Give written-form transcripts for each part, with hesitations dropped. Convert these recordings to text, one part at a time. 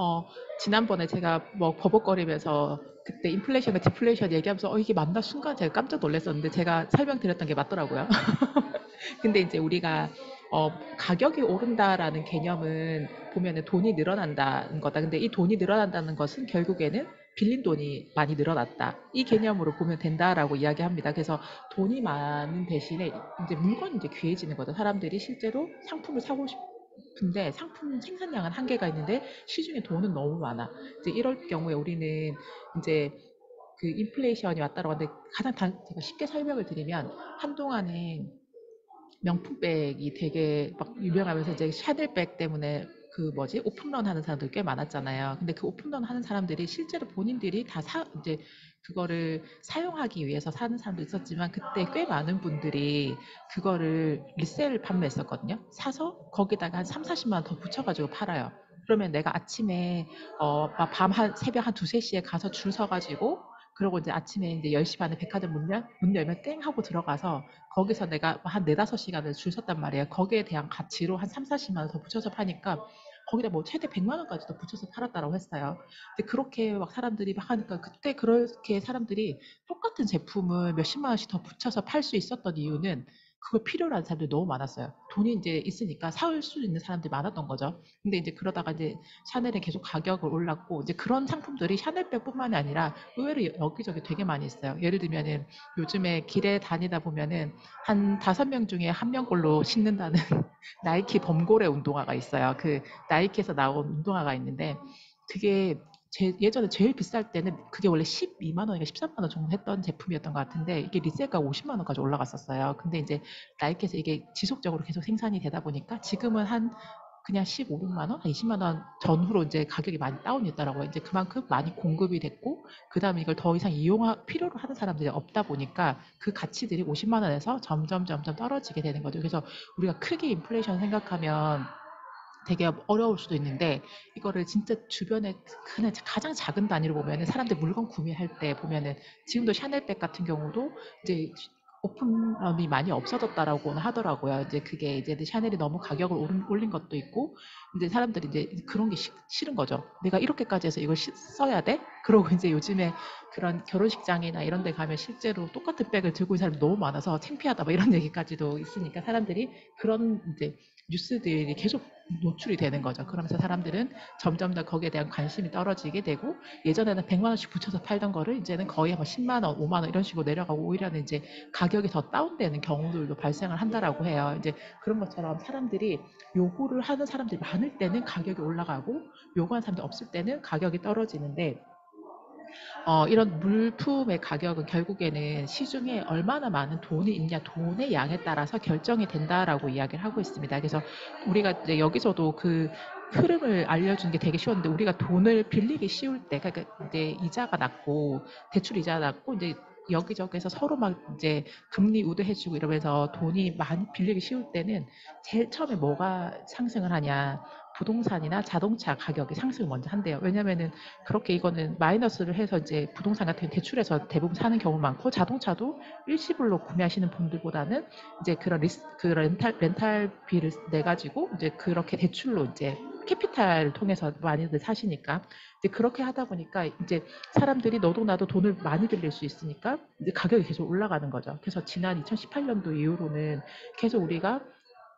어, 지난번에 제가 뭐 버벅거리면서 그때 인플레이션과 디플레이션 얘기하면서 이게 맞나 순간 제가 깜짝 놀랐었는데 제가 설명드렸던 게 맞더라고요. 근데 이제 우리가 가격이 오른다라는 개념은 보면은 돈이 늘어난다는 거다. 근데 이 돈이 늘어난다는 것은 결국에는 빌린 돈이 많이 늘어났다. 이 개념으로 보면 된다라고 이야기합니다. 그래서 돈이 많은 대신에 이제 물건이 이제 귀해지는 거죠. 사람들이 실제로 상품을 사고 싶은데 상품 생산량은 한계가 있는데 시중에 돈은 너무 많아. 이제 이럴 경우에 우리는 이제 그 인플레이션이 왔다라고 하는데 제가 쉽게 설명을 드리면 한동안에 명품백이 되게 막 유명하면서 이제 샤넬백 때문에 그 뭐지 오픈런 하는 사람들 꽤 많았잖아요. 근데 그 오픈런 하는 사람들이 실제로 본인들이 다 이제 그거를 사용하기 위해서 사는 사람도 있었지만 그때 꽤 많은 분들이 그거를 리셀 판매했었거든요. 사서 거기다가 한 3, 40만 원 더 붙여가지고 팔아요. 그러면 내가 아침에 새벽 한 두세 시에 가서 줄 서가지고 그러고 이제 아침에 이제 10시 반에 백화점 문 열면 땡 하고 들어가서 거기서 내가 한 4~5시간을 줄 섰단 말이에요. 거기에 대한 가치로 한 3, 40만 원 더 붙여서 파니까 거기다 뭐 최대 100만 원까지도 붙여서 팔았다라고 했어요. 근데 그렇게 막 사람들이 막 하니까 그때 그렇게 사람들이 똑같은 제품을 몇십만 원씩 더 붙여서 팔 수 있었던 이유는 그걸 필요로 하는 사람들이 너무 많았어요. 돈이 이제 있으니까 사올 수 있는 사람들이 많았던 거죠. 근데 이제 그러다가 이제 샤넬이 계속 가격을 올랐고 이제 그런 상품들이 샤넬백뿐만이 아니라 의외로 여기저기 되게 많이 있어요. 예를 들면은 요즘에 길에 다니다 보면은 한 5명 중에 1명꼴로 신는다는 나이키 범고래 운동화가 있어요. 그 나이키에서 나온 운동화가 있는데 그게 예전에 제일 비쌀 때는 그게 원래 12만 원인가 13만 원 정도 했던 제품이었던 것 같은데 이게 리셀가 50만 원까지 올라갔었어요. 근데 이제 나이키에서 이게 지속적으로 계속 생산이 되다 보니까 지금은 한 그냥 15, 6만 원, 20만 원 전후로 이제 가격이 많이 다운됐더라고요. 이제 그만큼 많이 공급이 됐고 그다음에 이걸 더 이상 필요로 하는 사람들이 없다 보니까 그 가치들이 50만 원에서 점점 점점 떨어지게 되는 거죠. 그래서 우리가 크게 인플레이션 생각하면 되게 어려울 수도 있는데 이거를 진짜 주변에 그냥 가장 작은 단위로 보면은 사람들 물건 구매할 때 보면은 지금도 샤넬백 같은 경우도 이제 오픈런이 많이 없어졌다라고는 하더라고요. 이제 그게 이제 샤넬이 너무 가격을 올린 것도 있고 이제 사람들이 이제 그런 게 싫은 거죠. 내가 이렇게까지 해서 이걸 써야 돼? 그러고 이제 요즘에 그런 결혼식장이나 이런 데 가면 실제로 똑같은 백을 들고 있는 사람이 너무 많아서 창피하다 막 이런 얘기까지도 있으니까 사람들이 그런 이제 뉴스들이 계속 노출이 되는 거죠. 그러면서 사람들은 점점 더 거기에 대한 관심이 떨어지게 되고 예전에는 100만 원씩 붙여서 팔던 거를 이제는 거의 뭐 10만 원, 5만 원 이런 식으로 내려가고 오히려는 이제 가격이 더 다운되는 경우들도 발생을 한다라고 해요. 이제 그런 것처럼 사람들이 요구를 하는 사람들이 많을 때는 가격이 올라가고 요구하는 사람들이 없을 때는 가격이 떨어지는데 이런 물품의 가격은 결국에는 시중에 얼마나 많은 돈이 있냐, 돈의 양에 따라서 결정이 된다라고 이야기를 하고 있습니다. 그래서 우리가 이제 여기서도 그 흐름을 알려주는 게 되게 쉬웠는데 우리가 돈을 빌리기 쉬울 때, 그러니까 이제 이자가 낮고 대출 이자가 낮고 이제 여기저기서 서로 막 이제 금리 우대해주고 이러면서 돈이 많이 빌리기 쉬울 때는 제일 처음에 뭐가 상승을 하냐, 부동산이나 자동차 가격이 상승을 먼저 한대요. 왜냐면은 그렇게 이거는 마이너스를 해서 이제 부동산 같은 대출해서 대부분 사는 경우 많고 자동차도 일시불로 구매하시는 분들보다는 이제 그 렌탈비를 내 가지고 이제 그렇게 대출로 이제 캐피탈을 통해서 많이들 사시니까 이제 그렇게 하다 보니까 이제 사람들이 너도 나도 돈을 많이 빌릴 수 있으니까 이제 가격이 계속 올라가는 거죠. 그래서 지난 2018년도 이후로는 계속 우리가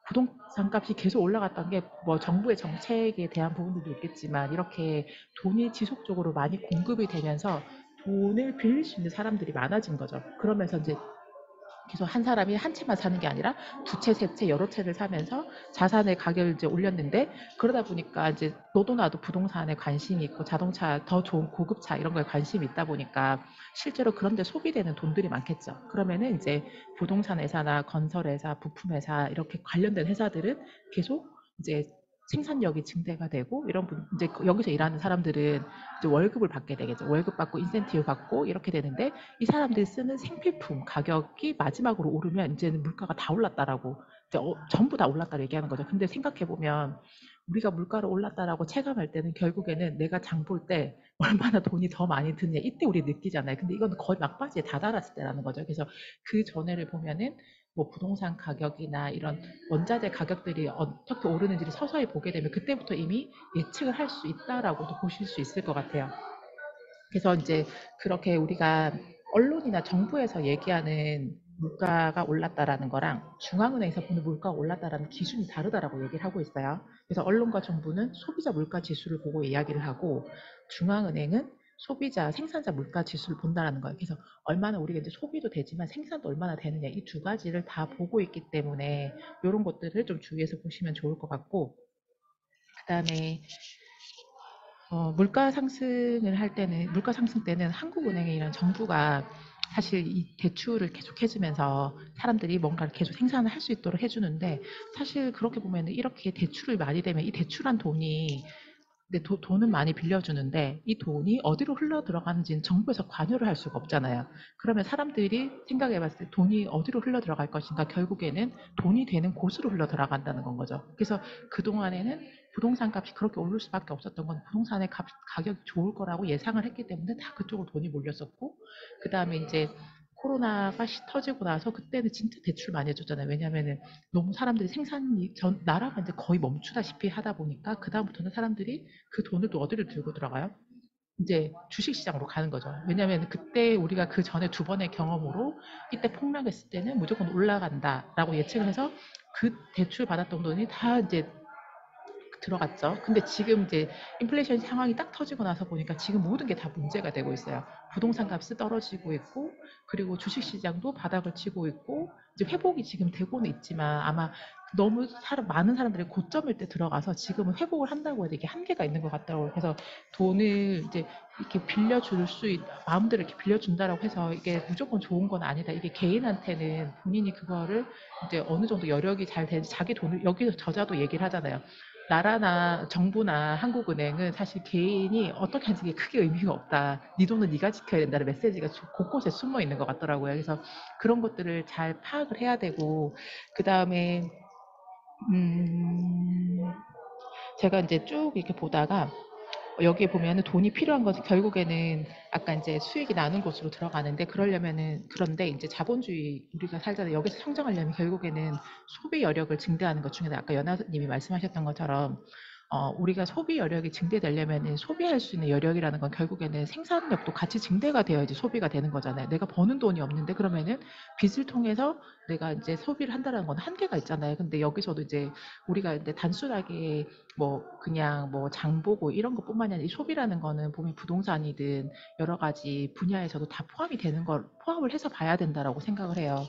부동산 값이 계속 올라갔던 게 뭐 정부의 정책에 대한 부분들도 있겠지만 이렇게 돈이 지속적으로 많이 공급이 되면서 돈을 빌릴 수 있는 사람들이 많아진 거죠. 그러면서 이제 계속 한 사람이 한 채만 사는 게 아니라 두 채, 세 채, 여러 채를 사면서 자산의 가격을 이제 올렸는데 그러다 보니까 이제 너도 나도 부동산에 관심이 있고 자동차 더 좋은 고급차 이런 거에 관심이 있다 보니까 실제로 그런 데 소비되는 돈들이 많겠죠. 그러면은 이제 부동산 회사나 건설 회사, 부품 회사 이렇게 관련된 회사들은 계속 이제 생산력이 증대가 되고 이런 이제 여기서 일하는 사람들은 이제 월급을 받게 되겠죠. 월급 받고 인센티브 받고 이렇게 되는데 이 사람들이 쓰는 생필품 가격이 마지막으로 오르면 이제는 물가가 다 올랐다라고 이제 전부 다 올랐다고 얘기하는 거죠. 근데 생각해 보면 우리가 물가를 올랐다라고 체감할 때는 결국에는 내가 장 볼 때 얼마나 돈이 더 많이 드느냐 이때 우리 느끼잖아요. 근데 이건 거의 막바지에 다다랐을 때라는 거죠. 그래서 그 전에를 보면은 뭐 부동산 가격이나 이런 원자재 가격들이 어떻게 오르는지를 서서히 보게 되면 그때부터 이미 예측을 할 수 있다라고도 보실 수 있을 것 같아요. 그래서 이제 그렇게 우리가 언론이나 정부에서 얘기하는 물가가 올랐다라는 거랑 중앙은행에서 보는 물가가 올랐다라는 기준이 다르다라고 얘기를 하고 있어요. 그래서 언론과 정부는 소비자 물가 지수를 보고 이야기를 하고 중앙은행은 소비자 생산자 물가 지수를 본다라는 거예요. 그래서 얼마나 우리가 이제 소비도 되지만 생산도 얼마나 되느냐 이 두 가지를 다 보고 있기 때문에 이런 것들을 좀 주의해서 보시면 좋을 것 같고 그다음에 물가 상승을 할 때는, 물가 상승 때는 한국은행이랑 정부가 사실 이 대출을 계속 해주면서 사람들이 뭔가를 계속 생산을 할 수 있도록 해주는데 사실 그렇게 보면 이렇게 대출을 많이 되면 이 대출한 돈이 근데 돈은 많이 빌려주는데 이 돈이 어디로 흘러 들어가는지는 정부에서 관여를 할 수가 없잖아요. 그러면 사람들이 생각해 봤을 때 돈이 어디로 흘러 들어갈 것인가 결국에는 돈이 되는 곳으로 흘러 들어간다는 건 거죠. 그래서 그동안에는 부동산 값이 그렇게 오를 수밖에 없었던 건 부동산의 가격이 좋을 거라고 예상을 했기 때문에 다 그쪽으로 돈이 몰렸었고 그 다음에 이제 코로나가 터지고 나서 그때는 진짜 대출 많이 해줬잖아요. 왜냐하면은 너무 사람들이 생산이 나라가 이제 거의 멈추다시피 하다 보니까 그다음부터는 사람들이 그 돈을 또 어디를 들고 들어가요? 이제 주식시장으로 가는 거죠. 왜냐하면 그때 우리가 그 전에 두 번의 경험으로 이때 폭락했을 때는 무조건 올라간다라고 예측을 해서 그 대출 받았던 돈이 다 이제 들어갔죠. 근데 지금 이제 인플레이션 상황이 딱 터지고 나서 보니까 지금 모든 게 다 문제가 되고 있어요. 부동산 값이 떨어지고 있고, 그리고 주식 시장도 바닥을 치고 있고, 이제 회복이 지금 되고는 있지만 아마 너무 많은 사람들이 고점일 때 들어가서 지금은 회복을 한다고 해도 이게 한계가 있는 것 같다고. 그래서 돈을 이제 이렇게 빌려줄 마음대로 이렇게 빌려준다라고 해서 이게 무조건 좋은 건 아니다. 이게 개인한테는 본인이 그거를 이제 어느 정도 여력이 잘 되는 자기 돈을 여기서 저자도 얘기를 하잖아요. 나라나 정부나 한국은행은 사실 개인이 어떻게 하는지 크게 의미가 없다. 네 돈은 네가 지켜야 된다는 메시지가 곳곳에 숨어 있는 것 같더라고요. 그래서 그런 것들을 잘 파악을 해야 되고 그 다음에 음, 제가 이제 쭉 이렇게 보다가 여기에 보면은 돈이 필요한 것은 결국에는 아까 이제 수익이 나는 곳으로 들어가는데 그러려면은 그런데 이제 자본주의 우리가 살잖아요. 여기서 성장하려면 결국에는 소비 여력을 증대하는 것 중에 아까 연하님이 말씀하셨던 것처럼 우리가 소비 여력이 증대되려면은 소비할 수 있는 여력이라는 건 결국에는 생산력도 같이 증대가 되어야지 소비가 되는 거잖아요. 내가 버는 돈이 없는데 그러면은 빚을 통해서 내가 이제 소비를 한다는 건 한계가 있잖아요. 근데 여기서도 이제 우리가 이제 단순하게 뭐 그냥 뭐 장보고 이런 것뿐만이 아니라 이 소비라는 거는 보면 부동산이든 여러 가지 분야에서도 다 포함이 되는 걸 포함을 해서 봐야 된다라고 생각을 해요.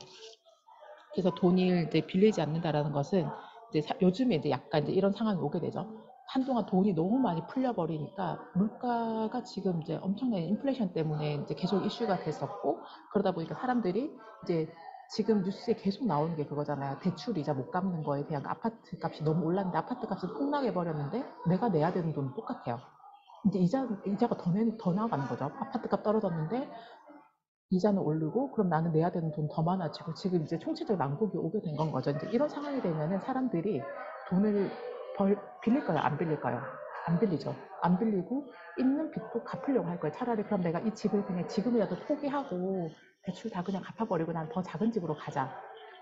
그래서 돈을 이제 빌리지 않는다라는 것은 이제 요즘에 이제 약간 이제 이런 상황이 오게 되죠. 한동안 돈이 너무 많이 풀려버리니까 물가가 지금 이제 엄청난 인플레이션 때문에 이제 계속 이슈가 됐었고 그러다 보니까 사람들이 이제 지금 뉴스에 계속 나오는 게 그거잖아요. 대출 이자 못 갚는 거에 대한 아파트 값이 너무 올랐는데 아파트 값이 폭락해 버렸는데 내가 내야 되는 돈은 똑같아요. 이제 이자가 더 나가는 거죠. 아파트 값 떨어졌는데 이자는 오르고 그럼 나는 내야 되는 돈 더 많아지고 지금 이제 총체적 난국이 오게 된 건 거죠. 이제 이런 상황이 되면은 사람들이 돈을 빌릴까요? 안 빌릴까요? 안 빌리죠. 안 빌리고 있는 빚도 갚으려고 할 거예요. 차라리 그럼 내가 이 집을 그냥 지금이라도 포기하고 대출 다 그냥 갚아버리고 난 더 작은 집으로 가자.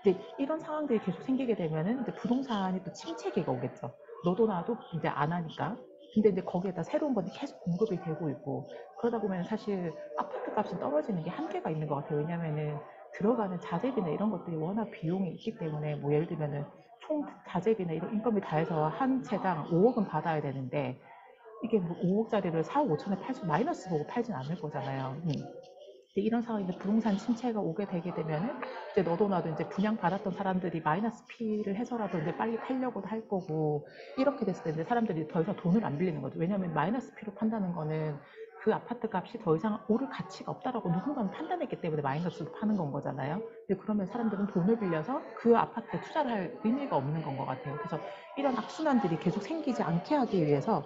근데 이런 상황들이 계속 생기게 되면은 이제 부동산이 또 침체기가 오겠죠. 너도 나도 이제 안 하니까. 근데 이제 거기에다 새로운 것이 계속 공급이 되고 있고 그러다 보면 사실 아파트 값이 떨어지는 게 한계가 있는 것 같아요. 왜냐면은 들어가는 자재비나 이런 것들이 워낙 비용이 있기 때문에 뭐 예를 들면은 총 자재비나 이런 인건비 다 해서 한 채당 5억은 받아야 되는데 이게 뭐 5억짜리를 4억 5천에 팔수 마이너스 보고 팔진 않을 거잖아요. 이런 상황인데 부동산 침체가 오게 되게 되면은 이제 너도 나도 이제 분양 받았던 사람들이 마이너스 피를 해서라도 이제 빨리 팔려고도 할 거고 이렇게 됐을 때 이제 사람들이 더 이상 돈을 안 빌리는 거죠. 왜냐하면 마이너스 피로 판다는 거는 그 아파트 값이 더 이상 오를 가치가 없다라고 누군가는 판단했기 때문에 마이너스로 파는 건 거잖아요. 근데 그러면 사람들은 돈을 빌려서 그 아파트에 투자를 할 의미가 없는 건 것 같아요. 그래서 이런 악순환들이 계속 생기지 않게 하기 위해서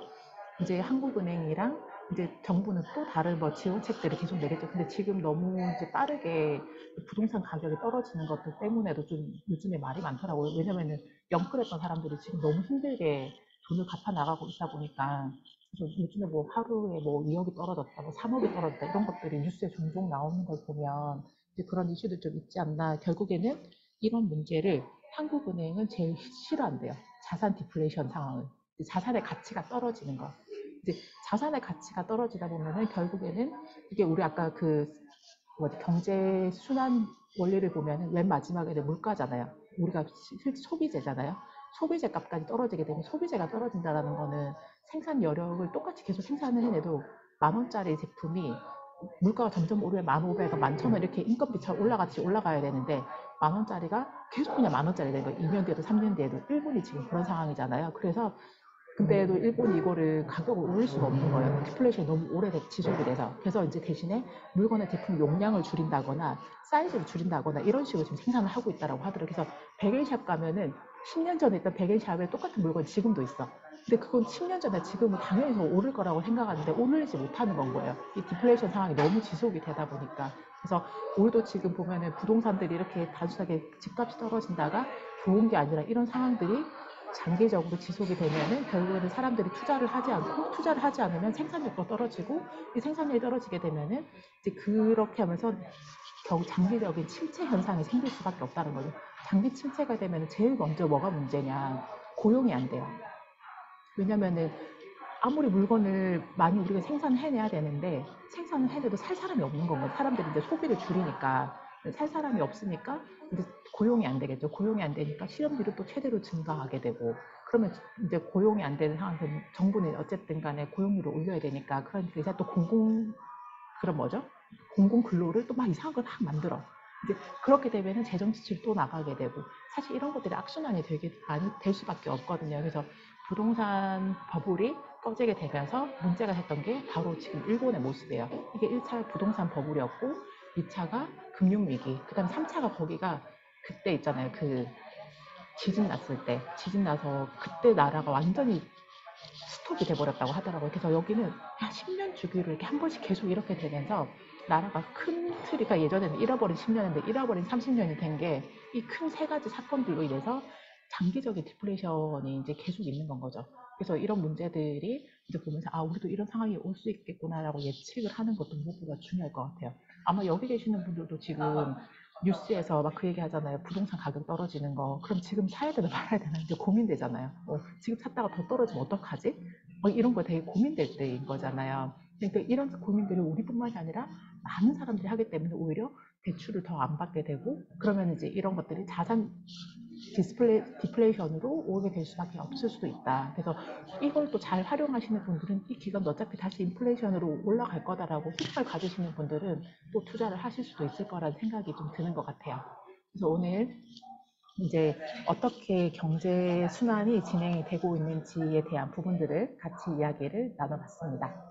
이제 한국은행이랑 이제 정부는 또 다른 뭐 지원책들을 계속 내겠죠. 근데 지금 너무 이제 빠르게 부동산 가격이 떨어지는 것들 때문에도 좀 요즘에 말이 많더라고요. 왜냐면은 영끌했던 사람들이 지금 너무 힘들게 돈을 갚아 나가고 있다 보니까 그래서 요즘에 뭐 하루에 뭐 2억이 떨어졌다, 뭐 3억이 떨어졌다 이런 것들이 뉴스에 종종 나오는 걸 보면 이제 그런 이슈도 좀 있지 않나. 결국에는 이런 문제를 한국은행은 제일 싫어한대요. 자산 디플레이션 상황을. 자산의 가치가 떨어지는 거. 이제 자산의 가치가 떨어지다 보면은 결국에는 이게 우리 아까 그 경제 순환 원리를 보면은 맨 마지막에는 물가잖아요. 우리가 실제 소비재잖아요. 소비재 값까지 떨어지게 되면 소비재가 떨어진다라는 거는 생산 여력을 똑같이 계속 생산을 해내도 10,000원짜리 제품이 물가가 점점 오르면 1,500원, 11,000원 이렇게 인건비처럼 올라같이 올라가야 되는데 10,000원짜리가 계속 그냥 10,000원짜리 되는 거예요. 2년 뒤에도 3년 뒤에도 일본이 지금 그런 상황이잖아요. 그래서 근데도 일본이 이거를 가격을 올릴 수가 없는 거예요. 디플레이션이 너무 오래 지속이 돼서. 그래서 이제 대신에 물건의 제품 용량을 줄인다거나 사이즈를 줄인다거나 이런 식으로 지금 생산을 하고 있다고 하더라고요. 그래서 백엔샵 가면은 10년 전에 있던 백엔샵에 똑같은 물건이 지금도 있어. 근데 그건 10년 전에 지금은 당연히 더 오를 거라고 생각하는데 오르지 못하는 건 거예요. 이 디플레이션 상황이 너무 지속이 되다 보니까. 그래서 우리도 지금 보면은 부동산들이 이렇게 단순하게 집값이 떨어진다가 좋은 게 아니라 이런 상황들이 장기적으로 지속이 되면은 결국에는 사람들이 투자를 하지 않으면 생산력도 떨어지고 이 생산력이 떨어지게 되면은 이제 그렇게 하면서 장기적인 침체 현상이 생길 수밖에 없다는 거죠. 장기 침체가 되면 제일 먼저 뭐가 문제냐? 고용이 안 돼요. 왜냐면은 아무리 물건을 많이 우리가 생산을 해내야 되는데 생산을 해내도 살 사람이 없는 건가요? 사람들이 이제 소비를 줄이니까 살 사람이 없으니까 이제 고용이 안 되겠죠. 고용이 안 되니까 실업률이 또 최대로 증가하게 되고 그러면 이제 고용이 안 되는 상황에서 정부는 어쨌든 간에 고용률을 올려야 되니까 그러니까 이제 또 그런 뭐죠? 공공 근로를 또 막 이상한 걸 막 만들어. 이제 그렇게 되면은 재정 지출이 또 나가게 되고 사실 이런 것들이 악순환이 되게 많이 될 수밖에 없거든요. 그래서 부동산 버블이 꺼지게 되면서 문제가 됐던 게 바로 지금 일본의 모습이에요. 이게 1차 부동산 버블이었고 2차가 금융위기, 그 다음 3차가 거기가 그때 있잖아요. 그 지진 났을 때 지진 나서 그때 나라가 완전히 스톱이 돼버렸다고 하더라고요. 그래서 여기는 10년 주기로 이렇게 한 번씩 계속 이렇게 되면서 나라가 큰 틀이가 예전에는 잃어버린 10년인데 잃어버린 30년이 된 게 이 큰 세 가지 사건들로 인해서 장기적인 디플레이션이 이제 계속 있는 건 거죠. 그래서 이런 문제들이 이제 보면서 우리도 이런 상황이 올 수 있겠구나라고 예측을 하는 것도 무엇보다 중요할 것 같아요. 아마 여기 계시는 분들도 지금 뉴스에서 막 그 얘기 하잖아요. 부동산 가격 떨어지는 거. 그럼 지금 사야 되나 말아야 되나 이제 고민되잖아요. 지금 샀다가 더 떨어지면 어떡하지? 이런 거 되게 고민될 때인 거잖아요. 그러니까 이런 고민들을 우리뿐만이 아니라 많은 사람들이 하기 때문에 오히려 대출을 더 안 받게 되고 그러면 이제 이런 것들이 자산 디플레이션으로 오게 될 수밖에 없을 수도 있다. 그래서 이걸 또 잘 활용하시는 분들은 이 기간도 어차피 다시 인플레이션으로 올라갈 거다라고 희망을 가지시는 분들은 또 투자를 하실 수도 있을 거라는 생각이 좀 드는 것 같아요. 그래서 오늘 이제 어떻게 경제 순환이 진행이 되고 있는지에 대한 부분들을 같이 이야기를 나눠봤습니다.